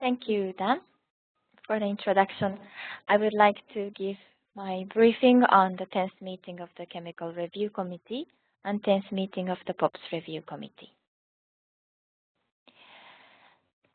Thank you, Dan, for the introduction. I would like to give my briefing on the 10th meeting of the Chemical Review Committee and 10th meeting of the POPs Review Committee.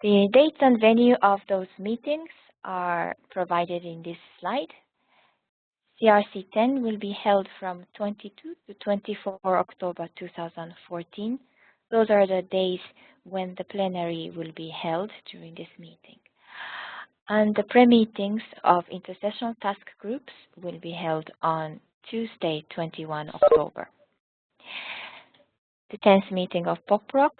The date and venue of those meetings are provided in this slide. CRC 10 will be held from 22 to 24 October 2014. Those are the days when the plenary will be held during this meeting. And the pre-meetings of intersessional task groups will be held on Tuesday, 21 October. The 10th meeting of POPRC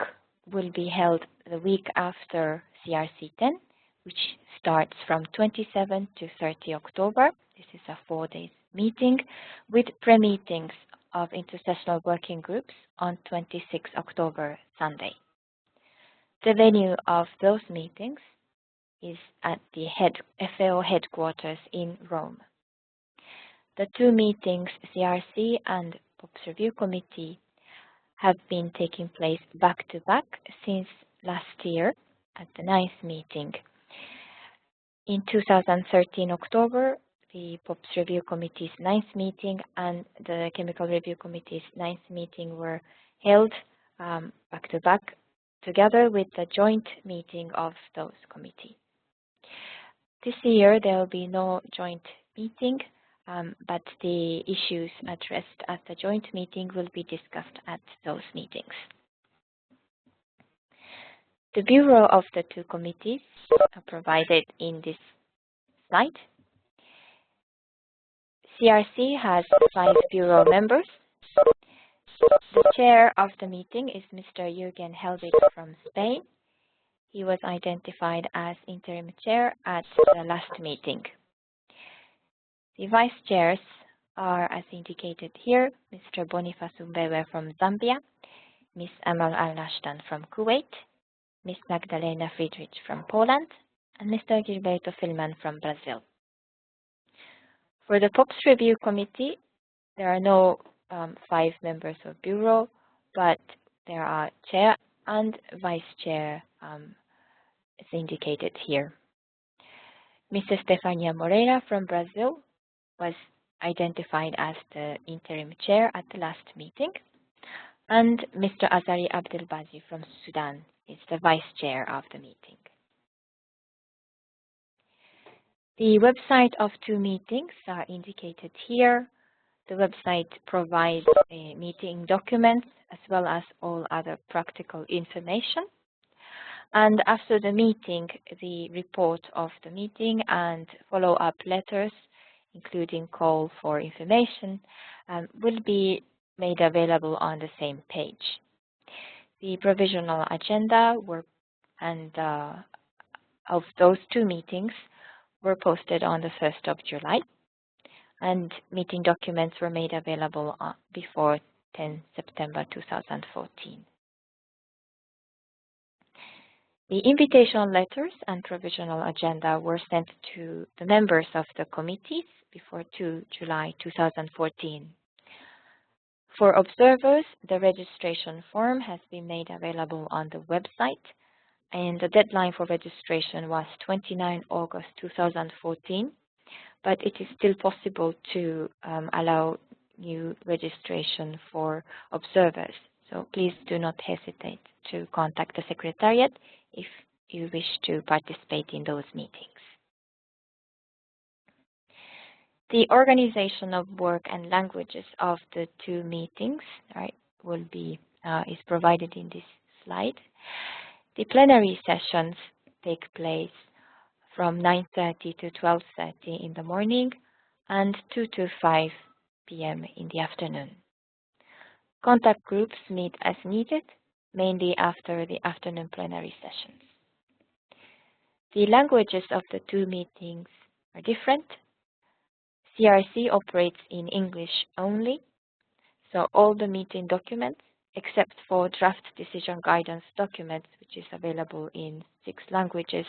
will be held the week after CRC 10, which starts from 27 to 30 October. This is a 4-day meeting with pre-meetings of intersessional working groups on 26 October, Sunday. The venue of those meetings is at the FAO headquarters in Rome. The two meetings, CRC and POPs Review Committee, have been taking place back-to-back since last year at the 9th meeting. In 2013 October, the POPs Review Committee's 9th meeting and the Chemical Review Committee's 9th meeting were held back-to-back together with the joint meeting of those committees. This year there will be no joint meeting, but the issues addressed at the joint meeting will be discussed at those meetings. The bureau of the two committees are provided in this slide. CRC has 5 bureau members. The chair of the meeting is Mr. Jürgen Helbig from Spain. He was identified as interim chair at the last meeting. The vice chairs are, as indicated here, Mr. Boniface Umbewe from Zambia, Ms. Amal Al-Nashtan from Kuwait, Ms. Magdalena Friedrich from Poland, and Mr. Gilberto Filman from Brazil. For the POPs Review Committee, there are no 5 members of bureau, but there are chair and vice chair as indicated here. Mrs. Stefania Moreira from Brazil was identified as the interim chair at the last meeting, and Mr. Azari Abdelbazi from Sudan is the vice chair of the meeting. The website of two meetings are indicated here. The website provides meeting documents as well as all other practical information. And after the meeting, the report of the meeting and follow-up letters, including call for information, will be made available on the same page. The provisional agenda of those two meetings were posted on the 1st of July, and meeting documents were made available before 10 September 2014. The invitation letters and provisional agenda were sent to the members of the committees before 2 July 2014. For observers, the registration form has been made available on the website, and the deadline for registration was 29 August 2014, but it is still possible to allow new registration for observers. So please do not hesitate to contact the Secretariat if you wish to participate in those meetings. The organization of work and languages of the two meetings is provided in this slide. The plenary sessions take place from 9:30 to 12:30 in the morning and 2 to 5 p.m. in the afternoon. Contact groups meet as needed, mainly after the afternoon plenary sessions. The languages of the two meetings are different. CRC operates in English only, so all the meeting documents, except for draft decision guidance documents, which is available in 6 languages,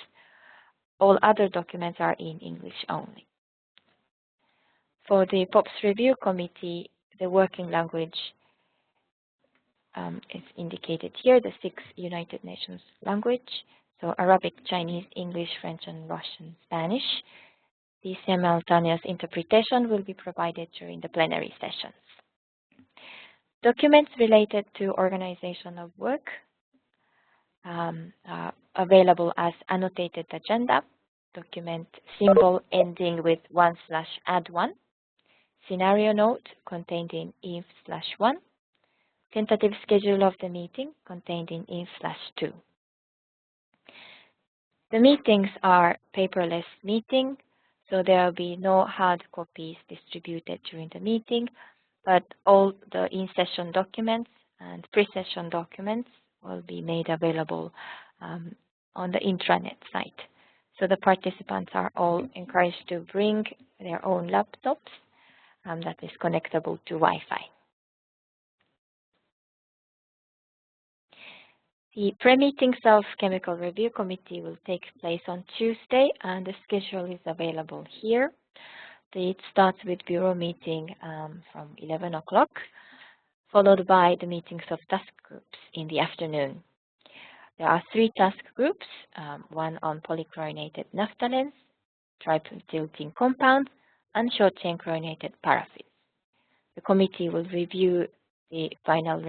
all other documents are in English only. For the POPs Review Committee, the working language is indicated here, the 6 United Nations language. So Arabic, Chinese, English, French, and Russian, Spanish. The simultaneous interpretation will be provided during the plenary sessions. Documents related to organization of work are available as annotated agenda, document symbol ending with 1/add1, scenario note contained in INF/1, tentative schedule of the meeting contained in INF/2. The meetings are paperless meeting, so there will be no hard copies distributed during the meeting, but all the in-session documents and pre-session documents will be made available on the intranet site. So the participants are all encouraged to bring their own laptops that is connectable to Wi-Fi. The pre-meeting self-chemical review committee will take place on Tuesday, and the schedule is available here. It starts with bureau meeting from 11 o'clock, followed by the meetings of task groups in the afternoon. There are 3 task groups, one on polychlorinated naphthalenes, tributyltin compounds, and short-chain chlorinated paraffins. The committee will review the final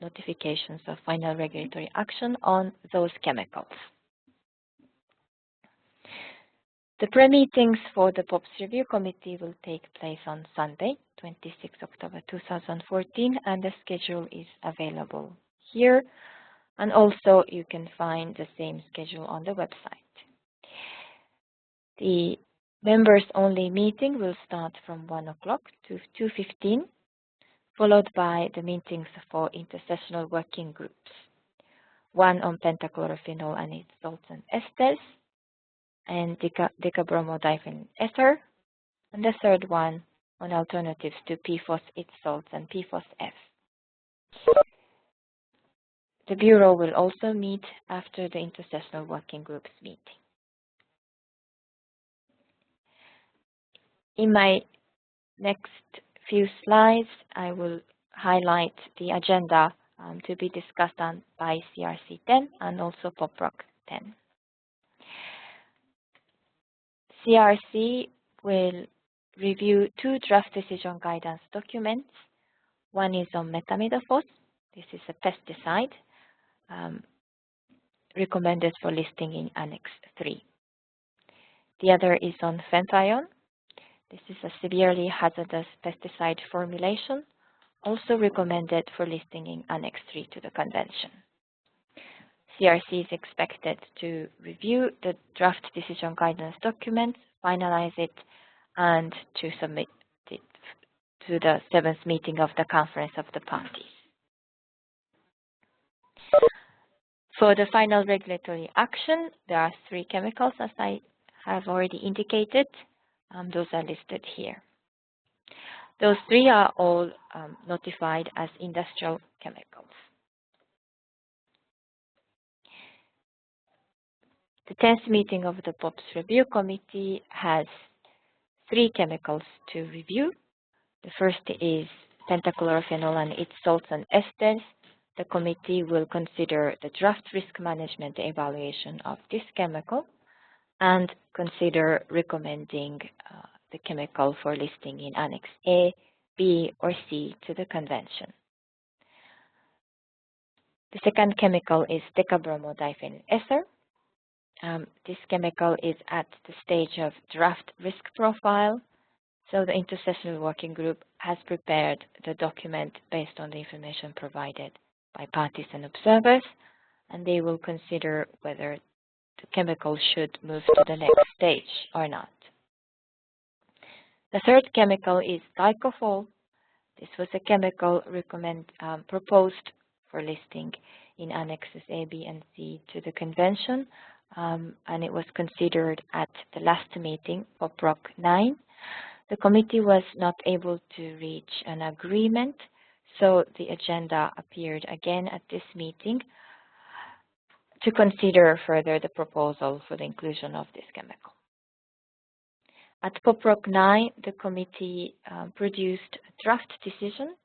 notifications of final regulatory action on those chemicals. The pre-meetings for the POPs Review Committee will take place on Sunday, 26 October 2014, and the schedule is available here. And also you can find the same schedule on the website. The members-only meeting will start from 1 o'clock to 2:15, followed by the meetings for intersessional working groups. One on pentachlorophenol and its salts and esters, and decabromodiphenyl ether, and the third one on alternatives to PFOS, its salts, and PFOS-F. The Bureau will also meet after the intersessional working groups meeting. In my next few slides, I will highlight the agenda to be discussed on by CRC 10 and also POPRC 10. CRC will review 2 draft decision guidance documents. One is on metamidophos. This is a pesticide recommended for listing in Annex 3. The other is on fenthion. This is a severely hazardous pesticide formulation, also recommended for listing in Annex 3 to the Convention. CRC is expected to review the draft decision guidance document, finalize it, and to submit it to the 7th meeting of the Conference of the Parties. For the final regulatory action, there are 3 chemicals, as I have already indicated. Those are listed here. Those 3 are all notified as industrial chemicals. The 10th meeting of the POPs Review Committee has 3 chemicals to review. The first is pentachlorophenol and its salts and esters. The committee will consider the draft risk management evaluation of this chemical and consider recommending the chemical for listing in Annex A, B, or C to the Convention. The second chemical is decabromodiphenyl ether. This chemical is at the stage of draft risk profile, so the intersessional working group has prepared the document based on the information provided by parties and observers, and they will consider whether the chemical should move to the next stage or not. The third chemical is glycofol. This was a chemical proposed for listing in Annexes A, B, and C to the Convention, and it was considered at the last meeting, POPRC 9. The committee was not able to reach an agreement, so the agenda appeared again at this meeting to consider further the proposal for the inclusion of this chemical. At POPRC 9, the committee produced a draft decision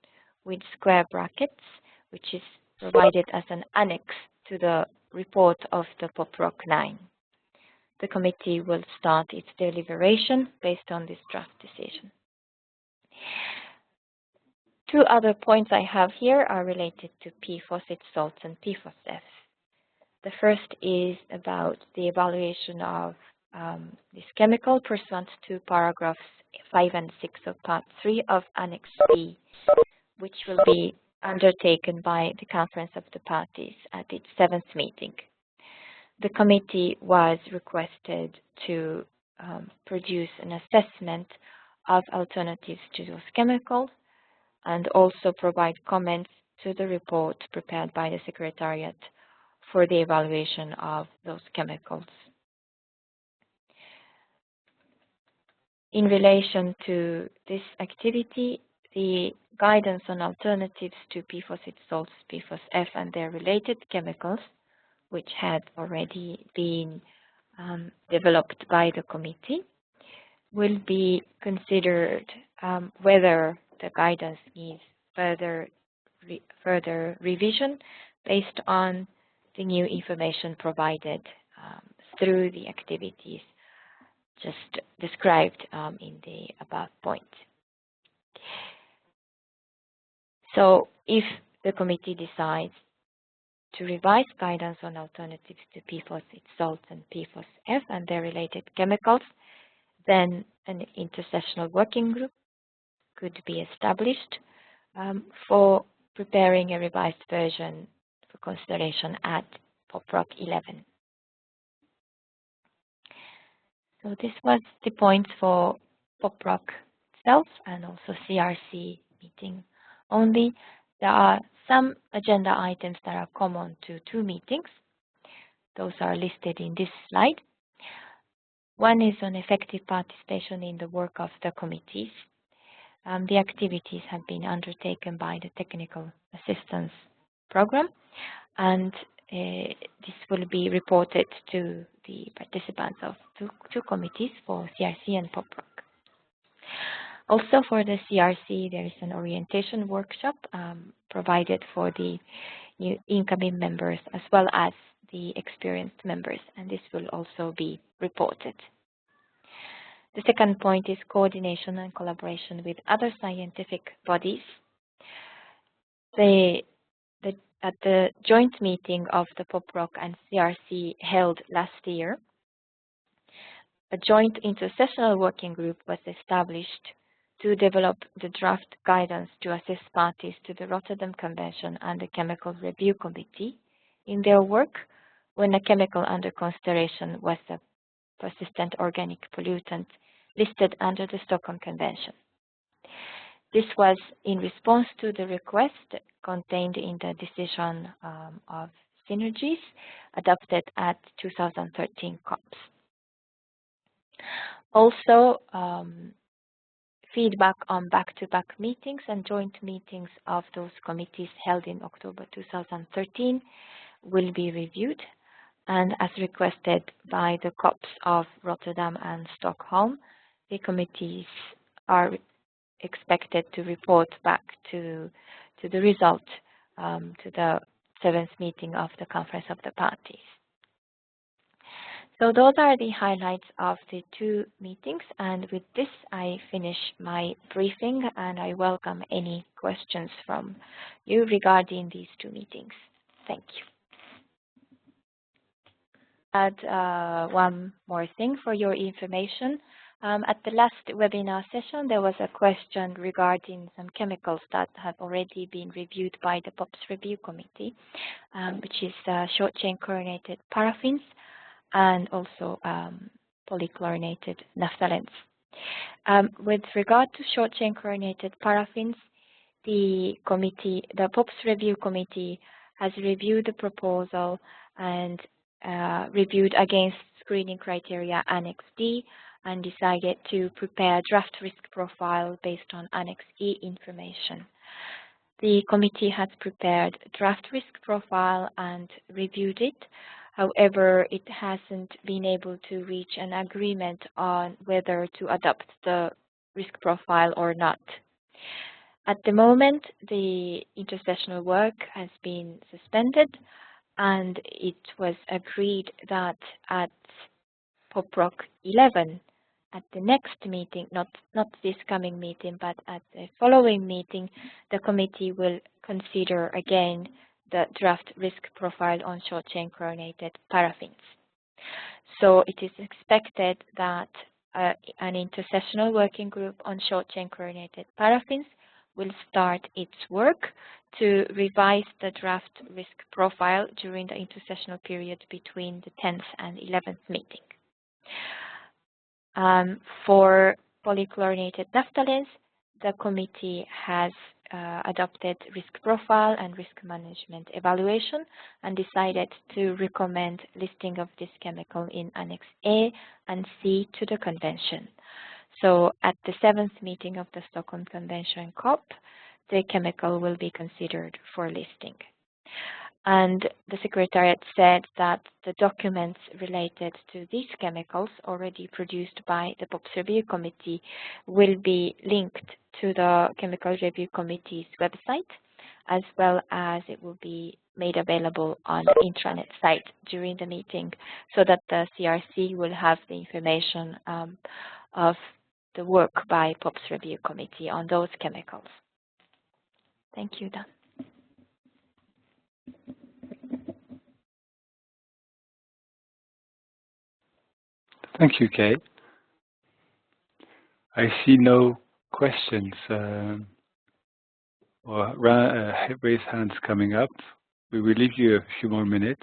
with square brackets, which is provided as an annex to the report of the POPRC 9. The committee will start its deliberation based on this draft decision. Two other points I have here are related to PFOS salts and PFOS-F. The first is about the evaluation of this chemical pursuant to paragraphs 5 and 6 of Part 3 of Annex B, which will be undertaken by the Conference of the Parties at its 7th meeting. The committee was requested to produce an assessment of alternatives to those chemicals and also provide comments to the report prepared by the Secretariat for the evaluation of those chemicals. In relation to this activity, the guidance on alternatives to PFOS salts, PFOS-F, and their related chemicals, which had already been developed by the committee, will be considered whether the guidance needs further revision based on the new information provided through the activities just described in the above point. So if the committee decides to revise guidance on alternatives to PFOS salts and PFOS-F and their related chemicals, then an intersessional working group could be established for preparing a revised version for consideration at POPRC 11. So this was the points for POPRC itself and also CRC meeting only. There are some agenda items that are common to two meetings. Those are listed in this slide. One is on effective participation in the work of the committees. The activities have been undertaken by the Technical Assistance Program, and this will be reported to the participants of two committees for CRC and POPRC. Also for the CRC, there is an orientation workshop provided for the new incoming members as well as the experienced members, and this will also be reported. The second point is coordination and collaboration with other scientific bodies. At the joint meeting of the POPRC and CRC held last year, a joint intersessional working group was established to develop the draft guidance to assist parties to the Rotterdam Convention and the Chemical Review Committee in their work when a chemical under consideration was a persistent organic pollutant listed under the Stockholm Convention. This was in response to the request contained in the decision of synergies adopted at 2013 COPs. Also, feedback on back-to-back meetings and joint meetings of those committees held in October 2013 will be reviewed, and as requested by the COPs of Rotterdam and Stockholm, the committees are expected to report back to the result to the 7th meeting of the Conference of the Parties. So those are the highlights of the two meetings, and with this I finish my briefing and I welcome any questions from you regarding these two meetings. Thank you. Add one more thing for your information. At the last webinar session, there was a question regarding some chemicals that have already been reviewed by the POPs Review Committee, which is short-chain chlorinated paraffins and also polychlorinated naphthalene. With regard to short-chain chlorinated paraffins, the POPs Review Committee has reviewed the proposal and reviewed against screening criteria Annex D and decided to prepare draft risk profile based on Annex E information. The committee has prepared draft risk profile and reviewed it. However, it hasn't been able to reach an agreement on whether to adopt the risk profile or not. At the moment, the intersessional work has been suspended, and it was agreed that at POPRC 11, at the next meeting, not this coming meeting, but at the following meeting, the committee will consider again the draft risk profile on short-chain chlorinated paraffins. So it is expected that an intersessional working group on short-chain chlorinated paraffins will start its work to revise the draft risk profile during the intersessional period between the 10th and 11th meeting. For polychlorinated naphthalenes, the committee has adopted risk profile and risk management evaluation and decided to recommend listing of this chemical in Annex A and C to the Convention. So at the 7th meeting of the Stockholm Convention COP, the chemical will be considered for listing. And the Secretariat said that the documents related to these chemicals already produced by the POPs Review Committee will be linked to the Chemical Review Committee's website, as well as it will be made available on the intranet site during the meeting, so that the CRC will have the information of the work by POPs Review Committee on those chemicals. Thank you, Dan. Thank you, Kate. I see no questions or raised hands coming up. We will leave you a few more minutes.